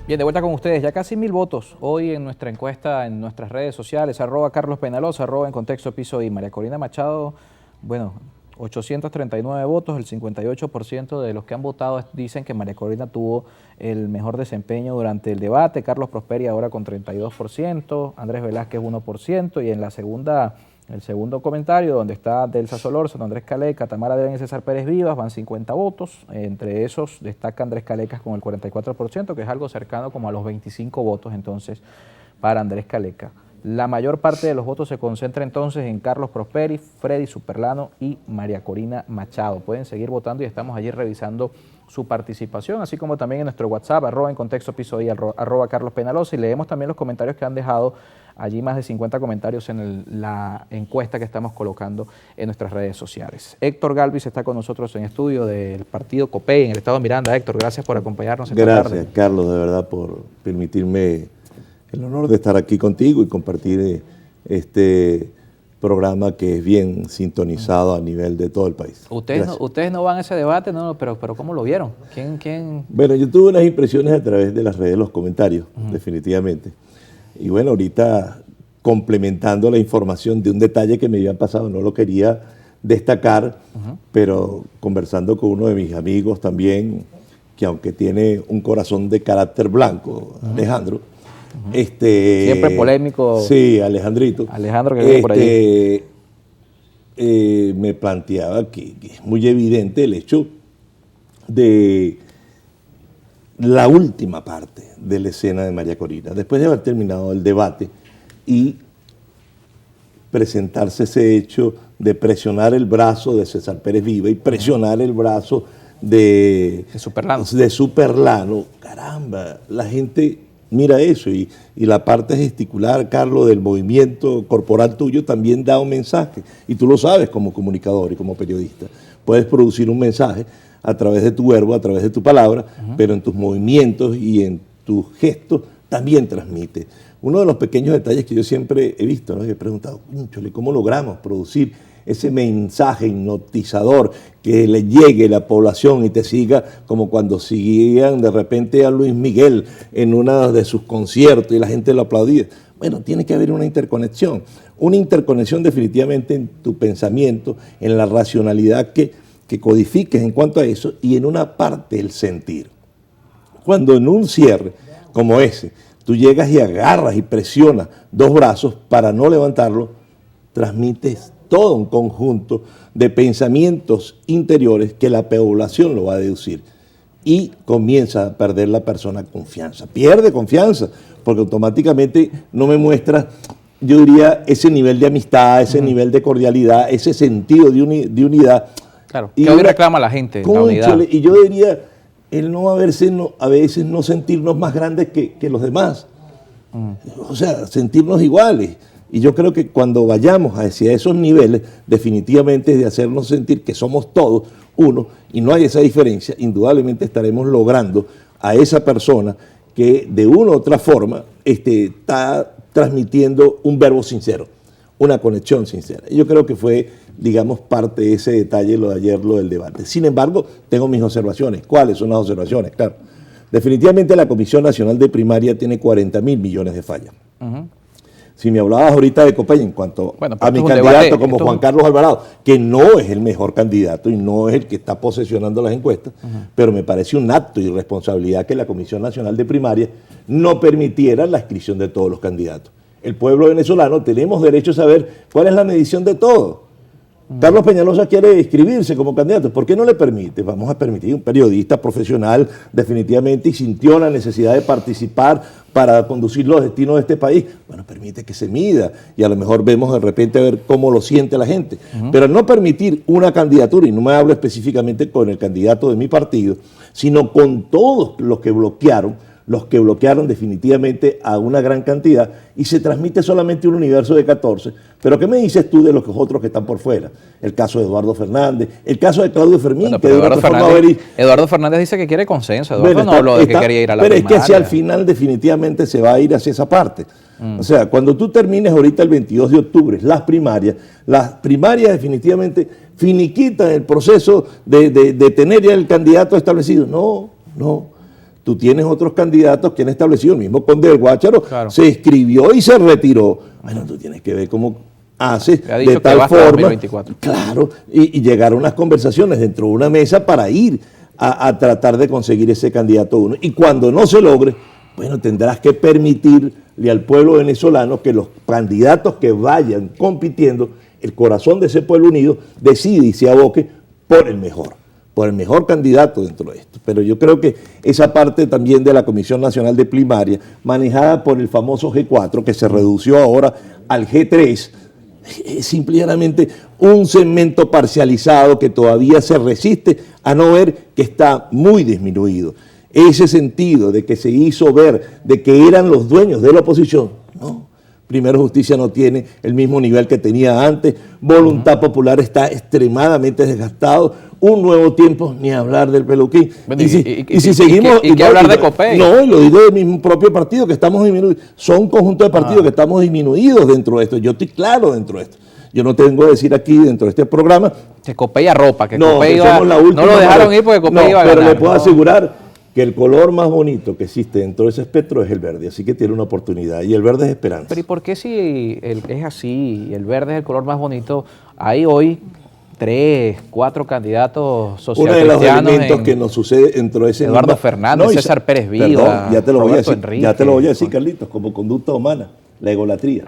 Bien, de vuelta con ustedes, ya casi 1000 votos hoy en nuestra encuesta en nuestras redes sociales, @Carlos Penaloza, @En Contexto Piso y María Corina Machado, bueno, 839 votos, el 58% de los que han votado dicen que María Corina tuvo el mejor desempeño durante el debate, Carlos Prosperi ahora con 32%, Andrés Velázquez 1%, y en la segunda, el segundo comentario, donde está Delsa Solórzano, Andrés Caleca, Tamara Deren y César Pérez Vivas, van 50 votos. Entre esos destaca Andrés Calecas con el 44%, que es algo cercano como a los 25 votos entonces para Andrés Caleca. La mayor parte de los votos se concentra entonces en Carlos Prosperi, Freddy Superlano y María Corina Machado. Pueden seguir votando y estamos allí revisando su participación, así como también en nuestro WhatsApp, @En Contexto Piso y @Carlos Penaloza, y leemos también los comentarios que han dejado allí, más de 50 comentarios en la encuesta que estamos colocando en nuestras redes sociales. Héctor Galvis está con nosotros en estudio del partido COPEI en el estado de Miranda. Héctor, gracias por acompañarnos esta tarde. Gracias, Carlos, de verdad, por permitirme el honor de estar aquí contigo y compartir este programa que es bien sintonizado a nivel de todo el país. Ustedes no van a ese debate, no, pero ¿cómo lo vieron? ¿Quién? Bueno, yo tuve unas impresiones a través de las redes, los comentarios, definitivamente. Y bueno, ahorita complementando la información de un detalle que me había pasado, no lo quería destacar, pero conversando con uno de mis amigos también, que aunque tiene un corazón de carácter blanco, Alejandro, siempre polémico. Sí, Alejandrito. Alejandro, que vive por allí. Me planteaba que es muy evidente el hecho de la última parte de la escena de María Corina, después de haber terminado el debate y presentarse ese hecho de presionar el brazo de César Pérez Viva y presionar el brazo de Superlano. Caramba, la gente mira eso y la parte gesticular, Carlos, del movimiento corporal tuyo también da un mensaje. Y tú lo sabes como comunicador y como periodista. Puedes producir un mensaje a través de tu verbo, a través de tu palabra, pero en tus movimientos y en tus gestos también transmite. Uno de los pequeños detalles que yo siempre he visto, ¿no? He preguntado, ¿cómo logramos producir ese mensaje hipnotizador que le llegue a la población y te siga como cuando seguían de repente a Luis Miguel en uno de sus conciertos y la gente lo aplaudía? Bueno, tiene que haber una interconexión definitivamente en tu pensamiento, en la racionalidad que codifiques en cuanto a eso, y en una parte el sentir. Cuando en un cierre como ese, tú llegas y agarras y presionas dos brazos para no levantarlo, transmites todo un conjunto de pensamientos interiores que la población lo va a deducir y comienza a perder la persona confianza. Pierde confianza porque automáticamente no me muestra, yo diría, ese nivel de amistad, ese nivel de cordialidad, ese sentido de unidad. Claro, que hoy reclama la gente, la unidad. Y yo diría, el no a veces no sentirnos más grandes que los demás. O sea, sentirnos iguales. Y yo creo que cuando vayamos hacia esos niveles, definitivamente es de hacernos sentir que somos todos uno y no hay esa diferencia, indudablemente estaremos logrando a esa persona que de una u otra forma está transmitiendo un verbo sincero, una conexión sincera. Y yo creo que fue, digamos, parte de ese detalle lo de ayer, lo del debate. Sin embargo, tengo mis observaciones. ¿Cuáles son las observaciones? Claro, definitivamente la Comisión Nacional de Primaria tiene 40.000 millones de fallas. Si me hablabas ahorita de COPEI en cuanto a mi candidato como Juan Carlos Alvarado, que no es el mejor candidato y no es el que está posesionando las encuestas, pero me parece un acto de irresponsabilidad que la Comisión Nacional de Primaria no permitiera la inscripción de todos los candidatos. El pueblo venezolano tenemos derecho a saber cuál es la medición de todo. Carlos Peñalosa quiere inscribirse como candidato, ¿por qué no le permite? Vamos a permitir, un periodista profesional definitivamente y sintió la necesidad de participar para conducir los destinos de este país. Bueno, permite que se mida y a lo mejor vemos de repente a ver cómo lo siente la gente. Pero al no permitir una candidatura, y no me hablo específicamente con el candidato de mi partido, sino con todos los que bloquearon definitivamente a una gran cantidad y se transmite solamente un universo de 14. Pero ¿qué me dices tú de los otros que están por fuera? El caso de Eduardo Fernández, el caso de Claudio Fermín. Bueno, pero Eduardo Fernández dice que quiere consenso. Eduardo no habló de que quería ir a la primaria. Pero es que hacia el final definitivamente se va a ir hacia esa parte. O sea, cuando tú termines ahorita el 22 de octubre las primarias definitivamente finiquitan el proceso de tener ya el candidato establecido. No. tú tienes otros candidatos que han establecido, el mismo Conde del Guácharo, Claro. se inscribió y se retiró. Bueno, tú tienes que ver cómo hace Ha dicho de que tal va hasta forma, 2024. claro, y llegar a unas conversaciones dentro de una mesa para ir a tratar de conseguir ese candidato uno. Y cuando no se logre, bueno, tendrás que permitirle al pueblo venezolano que los candidatos que vayan compitiendo, el corazón de ese pueblo unido decide y se aboque por el mejor candidato dentro de esto. Pero yo creo que esa parte también de la Comisión Nacional de Primaria, manejada por el famoso G4, que se redució ahora al G3, es simplemente un segmento parcializado que todavía se resiste a no ver que está muy disminuido. Ese sentido de que se hizo ver de que eran los dueños de la oposición, no. Primero Justicia no tiene el mismo nivel que tenía antes, Voluntad Popular está extremadamente desgastado, Un Nuevo Tiempo, ni hablar del Peluquín. Bueno, y si seguimos... ¿Y qué hablar de Copey? No, y lo digo de mi propio partido, que estamos disminuidos. Son un conjunto de partidos que estamos disminuidos dentro de esto. Yo estoy claro dentro de esto. Yo no tengo que decir aquí dentro de este programa... Que Copey arropa, que no, Copey que iba, somos la última no lo dejaron manera. ir porque Copey iba a ganar. Pero le puedo asegurar que el color más bonito que existe dentro de ese espectro es el verde, así que tiene una oportunidad, y el verde es esperanza. Pero ¿y por qué si es así y el verde es el color más bonito? Hay hoy 3, 4 candidatos socialcristianos. Uno de los elementos que nos sucede dentro de ese Eduardo Fernández, César Pérez Viva, perdón, ya te lo voy a Roberto decir, Enrique. ya te lo voy a decir, Carlitos, como conducta humana, la egolatría,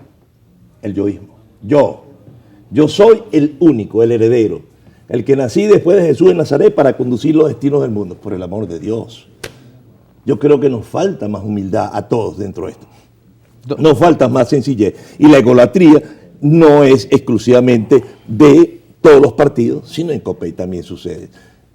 el yoísmo. Yo soy el único, el heredero, el que nací después de Jesús en Nazaret para conducir los destinos del mundo, por el amor de Dios. Yo creo que nos falta más humildad a todos dentro de esto. Nos falta más sencillez. Y la egolatría no es exclusivamente de todos los partidos, sino en Copey también sucede.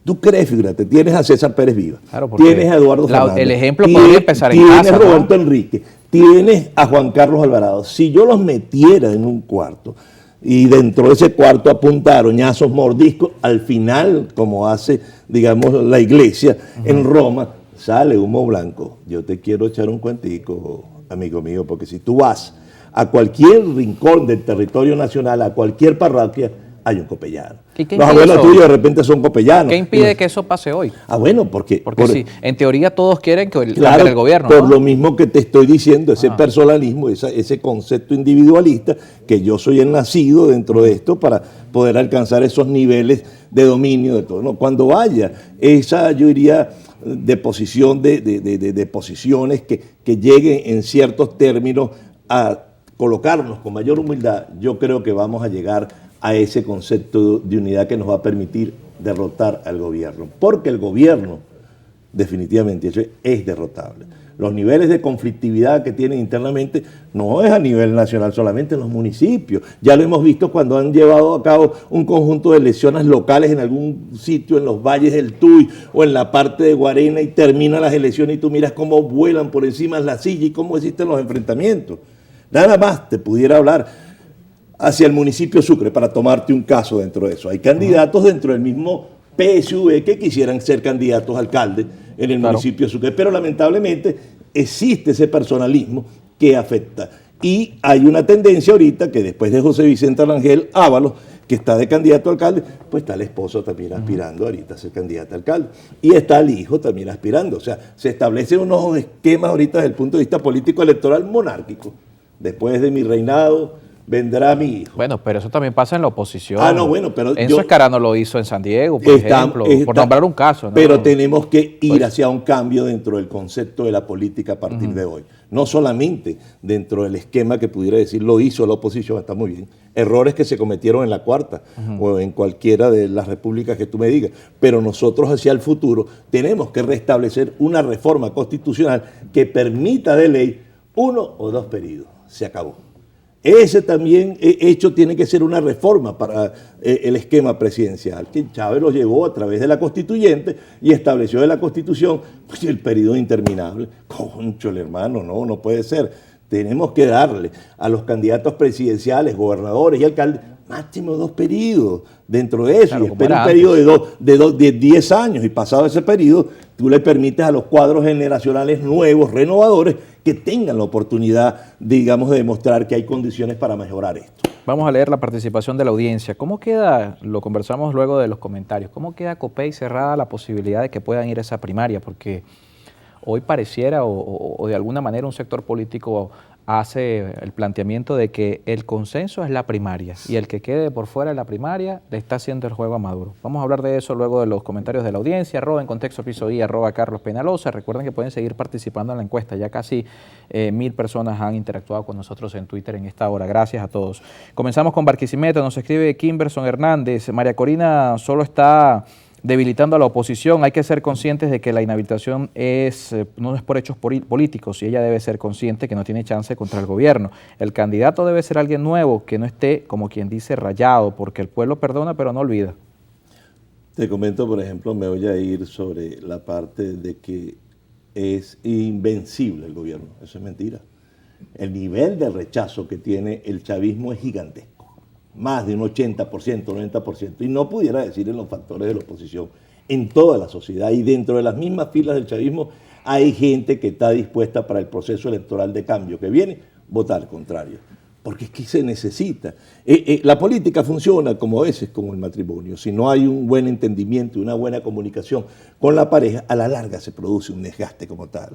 ¿Tú crees, fíjate, tienes a César Pérez Viva, claro, tienes a Eduardo Fernández, el ejemplo podría empezar en casa, tienes a Roberto ¿no? Enrique, tienes a Juan Carlos Alvarado? Si yo los metiera en un cuarto y dentro de ese cuarto apuntar arañazos, mordiscos, al final, como hace, digamos, la iglesia en Roma, sale humo blanco. Yo te quiero echar un cuentico, amigo mío, porque si tú vas a cualquier rincón del territorio nacional, a cualquier parroquia, hay un copellano. Los abuelos tuyos de repente son copellanos. ¿Qué impide que eso pase hoy? Bueno, porque sí, en teoría todos quieren que claro, el gobierno. Por ¿no? lo mismo que te estoy diciendo, ese personalismo, ese concepto individualista, que yo soy el nacido dentro de esto para poder alcanzar esos niveles de dominio de todo. No, cuando haya esa, yo diría, de posición de posiciones que lleguen en ciertos términos a colocarnos con mayor humildad, yo creo que vamos a llegar a ese concepto de unidad que nos va a permitir derrotar al gobierno. Porque el gobierno, definitivamente, es derrotable. Los niveles de conflictividad que tienen internamente no es a nivel nacional solamente en los municipios. Ya lo hemos visto cuando han llevado a cabo un conjunto de elecciones locales en algún sitio, en los valles del Tuy o en la parte de Guarena, y terminan las elecciones y tú miras cómo vuelan por encima de la silla y cómo existen los enfrentamientos. Nada más te pudiera hablar hacia el municipio Sucre, para tomarte un caso dentro de eso. Hay candidatos dentro del mismo PSV que quisieran ser candidatos a alcalde en el municipio Sucre, pero lamentablemente existe ese personalismo que afecta. Y hay una tendencia ahorita que después de José Vicente Rangel Ábalos, que está de candidato a alcalde, pues está el esposo también aspirando ahorita a ser candidato a alcalde. Y está el hijo también aspirando. O sea, se establecen unos esquemas ahorita desde el punto de vista político electoral monárquico. Después de mi reinado vendrá mi hijo. Bueno, pero eso también pasa en la oposición. No, bueno, pero Enzo Escarano lo hizo en San Diego, por ejemplo, por nombrar un caso, ¿no? Pero tenemos que ir hacia un cambio dentro del concepto de la política a partir de hoy. No solamente dentro del esquema que pudiera decir lo hizo la oposición, está muy bien. Errores que se cometieron en la cuarta o en cualquiera de las repúblicas que tú me digas. Pero nosotros hacia el futuro tenemos que restablecer una reforma constitucional que permita de ley 1 o 2 periodos. Se acabó. Ese también hecho tiene que ser una reforma para el esquema presidencial, que Chávez lo llevó a través de la constituyente y estableció en la Constitución pues, el periodo interminable. Cónchale, hermano, no puede ser. Tenemos que darle a los candidatos presidenciales, gobernadores y alcaldes máximo 2 periodos dentro de eso, claro, y espera un periodo de 10 años, y pasado ese periodo, tú le permites a los cuadros generacionales nuevos, renovadores, que tengan la oportunidad, digamos, de demostrar que hay condiciones para mejorar esto. Vamos a leer la participación de la audiencia. ¿Cómo queda, lo conversamos luego de los comentarios, cómo queda Copey cerrada la posibilidad de que puedan ir a esa primaria? Porque hoy pareciera o de alguna manera un sector político hace el planteamiento de que el consenso es la primaria y el que quede por fuera de la primaria le está haciendo el juego a Maduro. Vamos a hablar de eso luego de los comentarios de la audiencia, @en contexto piso I, @Carlos Penaloza. Recuerden que pueden seguir participando en la encuesta, ya casi 1000 personas han interactuado con nosotros en Twitter en esta hora. Gracias a todos. Comenzamos con Barquisimeto, nos escribe Kimberson Hernández. María Corina solo está debilitando a la oposición. Hay que ser conscientes de que la inhabilitación no es por hechos políticos y ella debe ser consciente que no tiene chance contra el gobierno. El candidato debe ser alguien nuevo, que no esté, como quien dice, rayado, porque el pueblo perdona pero no olvida. Te comento, por ejemplo, me voy a ir sobre la parte de que es invencible el gobierno. Eso es mentira. El nivel de rechazo que tiene el chavismo es gigantesco. Más de un 80%, 90%, y no pudiera decir en los factores de la oposición, en toda la sociedad y dentro de las mismas filas del chavismo hay gente que está dispuesta para el proceso electoral de cambio que viene, votar contrario, porque es que se necesita. La política funciona como a veces como el matrimonio, si no hay un buen entendimiento y una buena comunicación con la pareja, a la larga se produce un desgaste como tal.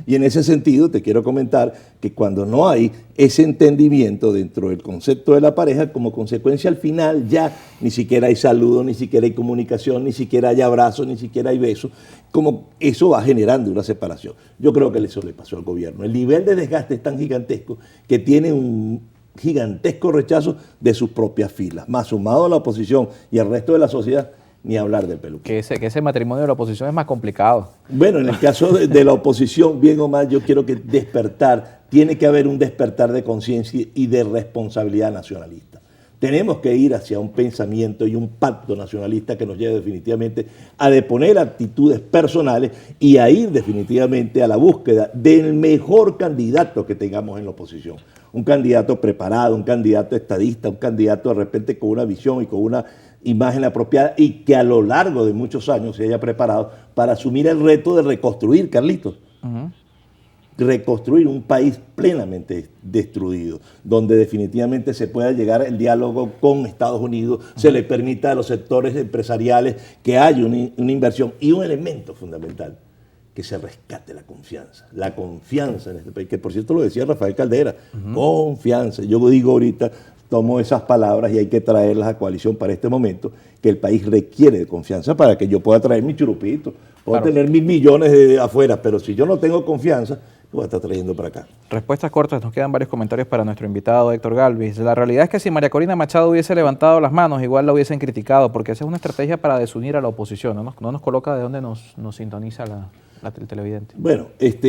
Y en ese sentido te quiero comentar que cuando no hay ese entendimiento dentro del concepto de la pareja, como consecuencia al final ya ni siquiera hay saludo, ni siquiera hay comunicación, ni siquiera hay abrazo, ni siquiera hay besos, como eso va generando una separación. Yo creo que eso le pasó al gobierno. El nivel de desgaste es tan gigantesco que tiene un gigantesco rechazo de sus propias filas, más sumado a la oposición y al resto de la sociedad, ni hablar del peluquero. Que ese matrimonio de la oposición es más complicado. Bueno, en el caso de la oposición, bien o mal, yo quiero que tiene que haber un despertar de conciencia y de responsabilidad nacionalista. Tenemos que ir hacia un pensamiento y un pacto nacionalista que nos lleve definitivamente a deponer actitudes personales y a ir definitivamente a la búsqueda del mejor candidato que tengamos en la oposición. Un candidato preparado, un candidato estadista, un candidato de repente con una visión y con una imagen apropiada y que a lo largo de muchos años se haya preparado para asumir el reto de reconstruir, Carlitos. Reconstruir un país plenamente destruido, donde definitivamente se pueda llegar al diálogo con Estados Unidos, se le permita a los sectores empresariales que haya una inversión y un elemento fundamental, que se rescate la confianza en este país, que por cierto lo decía Rafael Caldera, confianza. Yo digo ahorita, tomo esas palabras y hay que traerlas a coalición para este momento, que el país requiere de confianza para que yo pueda traer mi churupito, puedo tener 1000 millones de afuera, pero si yo no tengo confianza, lo voy a estar trayendo para acá. Respuestas cortas, nos quedan varios comentarios para nuestro invitado Héctor Galvis. La realidad es que si María Corina Machado hubiese levantado las manos, igual la hubiesen criticado, porque esa es una estrategia para desunir a la oposición, no nos coloca de dónde nos sintoniza el televidente. Bueno, esa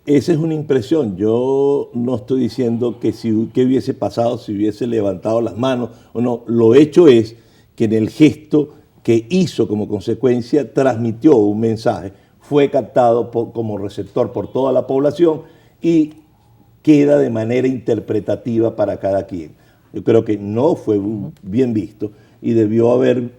es una impresión. Yo no estoy diciendo que qué hubiese pasado si hubiese levantado las manos o no. Lo hecho es que en el gesto que hizo como consecuencia transmitió un mensaje, fue captado como receptor por toda la población y queda de manera interpretativa para cada quien. Yo creo que no fue bien visto y debió haber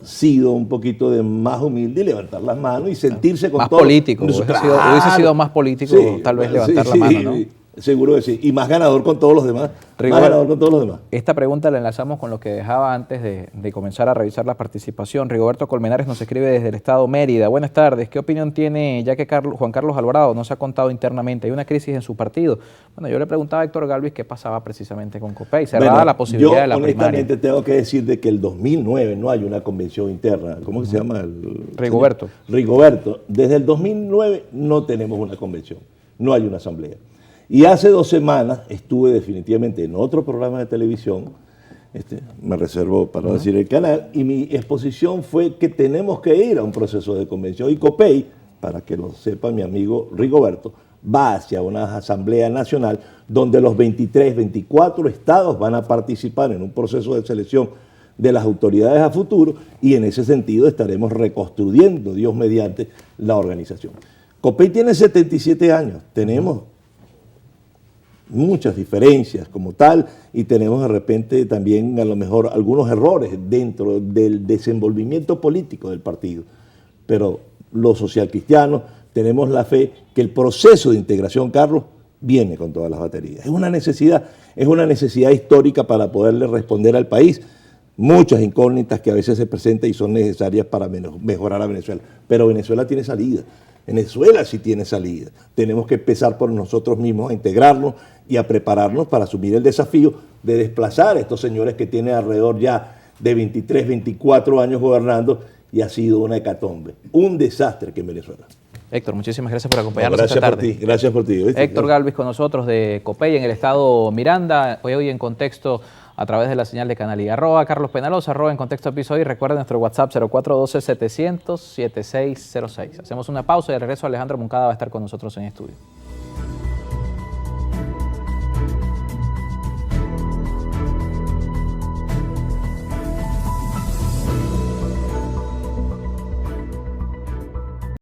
sido un poquito más humilde y levantar las manos y sentirse con más todo. Político, hubiese sido más político tal vez levantar la mano, ¿no? Seguro que sí. Y más ganador con todos los demás. Esta pregunta la enlazamos con lo que dejaba antes de comenzar a revisar la participación. Rigoberto Colmenares nos escribe desde el estado Mérida. Buenas tardes. ¿Qué opinión tiene, ya que Juan Carlos Alvarado no se ha contado internamente? ¿Hay una crisis en su partido? Bueno, yo le preguntaba a Héctor Galvis qué pasaba precisamente con Copey. Cerrada la posibilidad de la primaria. Honestamente tengo que decir de que el 2009 no hay una convención interna. ¿Cómo se llama? Rigoberto. Rigoberto. Desde el 2009 no tenemos una convención. No hay una asamblea. Y hace 2 semanas estuve definitivamente en otro programa de televisión, me reservo para decir el canal, y mi exposición fue que tenemos que ir a un proceso de convención. Y Copey, para que lo sepa mi amigo Rigoberto, va hacia una asamblea nacional donde los 23, 24 estados van a participar en un proceso de selección de las autoridades a futuro y en ese sentido estaremos reconstruyendo, Dios mediante, la organización. Copey tiene 77 años, tenemos muchas diferencias como tal y tenemos de repente también a lo mejor algunos errores dentro del desenvolvimiento político del partido, pero los socialcristianos tenemos la fe que el proceso de integración, Carlos, viene con todas las baterías. Es una necesidad histórica para poderle responder al país. Muchas incógnitas que a veces se presentan y son necesarias para mejorar a Venezuela, pero Venezuela tiene salida. Venezuela sí tiene salida. Tenemos que empezar por nosotros mismos a integrarnos y a prepararnos para asumir el desafío de desplazar a estos señores que tienen alrededor ya de 23, 24 años gobernando, y ha sido una hecatombe, un desastre que en Venezuela. Héctor, muchísimas gracias por acompañarnos esta tarde. Gracias por ti. ¿Viste? Héctor Galvis con nosotros de Copey en el estado Miranda, hoy en Contexto a través de la señal de Canal I. Carlos Penaloza, en Contexto Piso I. Recuerden nuestro WhatsApp 0412-700-7606. Hacemos una pausa y de regreso Alejandro Moncada va a estar con nosotros en estudio.